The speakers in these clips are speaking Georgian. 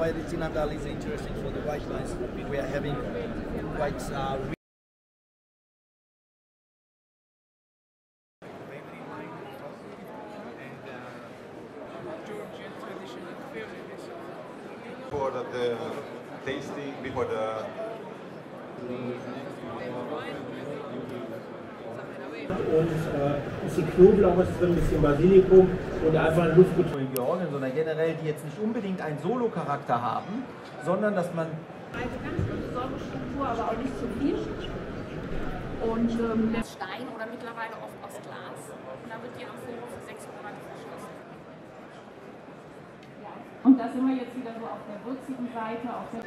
why the Zinandal is interesting for the white wines. We are having quite for the tasting before the und ein bisschen Knoblauch ist drin, ein bisschen Basilikum und einfach ein Luftbetrieb. Georgien, sondern generell, die jetzt nicht unbedingt einen Solo-Charakter haben, sondern dass man Also ganz gute Säurestruktur, aber auch nicht zu viel. Und Stein oder mittlerweile oft aus Glas. Und dann wird die Amphore für 6 Monate verschlossen. Und da sind wir jetzt wieder so auf der würzigen Seite. Auf der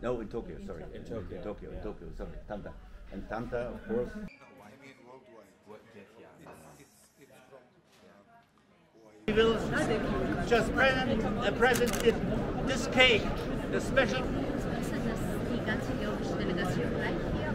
No, in Tokyo, sorry. In Tokyo, sorry. Tanta. And Tanta, of course. We will just present this cake, the special. Die ganze georgische Delegation bleibt hier.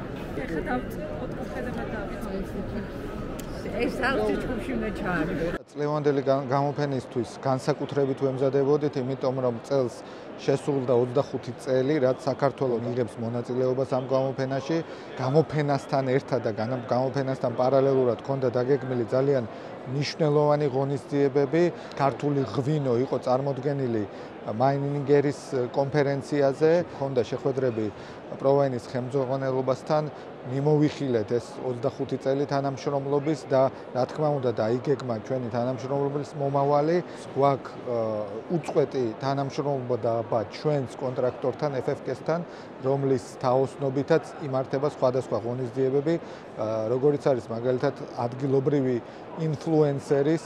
წლევანდელი გამოფენისთვის განსაკუთრებით ვემზადებოდით, იმიტომ რომ წელს შესრულდა 25 წელი, რაც საქართველოს იღებს მონაწილეობას ამ გამოფენაში. გამოფენასთან ერთად და გამოფენასთან პარალელურად ჰქონდა დაგეგმილი ძალიან მნიშვნელოვანი ღონისძიებები. ქართული ღვინო იყო წარმოდგენილი მაინინგერის კონფერენციაზე, ჰქონდა შეხვედრები პროვაინის ხელმძღვანელობასთან. მიმოვიხილეთ ეს 25 წელი თანამშრომლობის და რა თქმა უნდა დაიგეგმა ჩვენი თანამშრომლობის მომავალი. გვაქვს უწყვეტი თანამშრომლობა და ჩვენს კონტრაქტორთან FFK-სთან, რომლის თაოსნობითაც იმართება სხვადასხვა ღონისძიებები, როგორიც არის მაგალითად ადგილობრივი ინფლუენსერის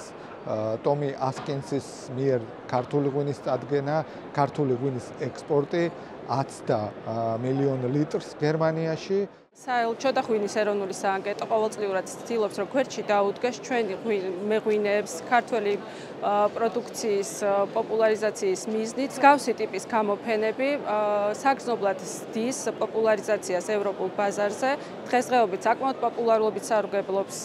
ტომი ასკინსის მიერ ქართული ღვინის წარდგენა, ქართული ღვინის ექსპორტი 10 მილიონ ლიტრს გერმანიაში. საელჩო და ღვინის ეროვნული საანკეტო ყოველწლიურად ცდილობს, რომ გვერდში დაუდგეს ჩვენი მეღვინეებს ქართველი პროდუქციის პოპულარიზაციის მიზნით. მსგავსი ტიპის გამოფენები საგრძნობლად ზრდის პოპულარიზაციას ევროპულ ბაზარზე. დღესდღეობით საკმაოდ პოპულარობით სარგებლობს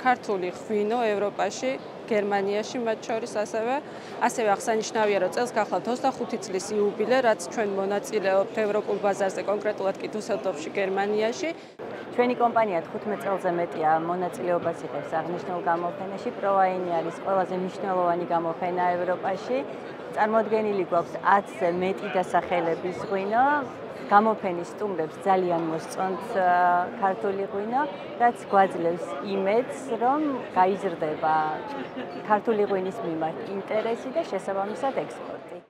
ქართული ღვინო ევროპაში, გერმანიაში მათ შორის ასევე აღსანიშნავია, რომ წელს გახლავთ 25 წლის იუბილე, რაც ჩვენ მონაწილეობთ ევროპულ ბაზარზე, კონკრეტულად კი დუსელდორფში, გერმანიაში. ჩვენი კომპანია 15 წელზე მეტია მონაწილეობას იღებს აღნიშნულ გამოფენაში. პროვაინი არის ყველაზე მნიშვნელოვანი გამოფენა ევროპაში. წარმოდგენილი გვაქვს 10-ზე მეტი დასახელების ღვინო. გამოფენის სტუმრებს ძალიან მოსწონთ ქართული ღვინო, რაც გვაძლევს იმედს, რომ გაიზრდება ქართული ღვინის მიმართ ინტერესი და შესაბამისად ექსპორტი.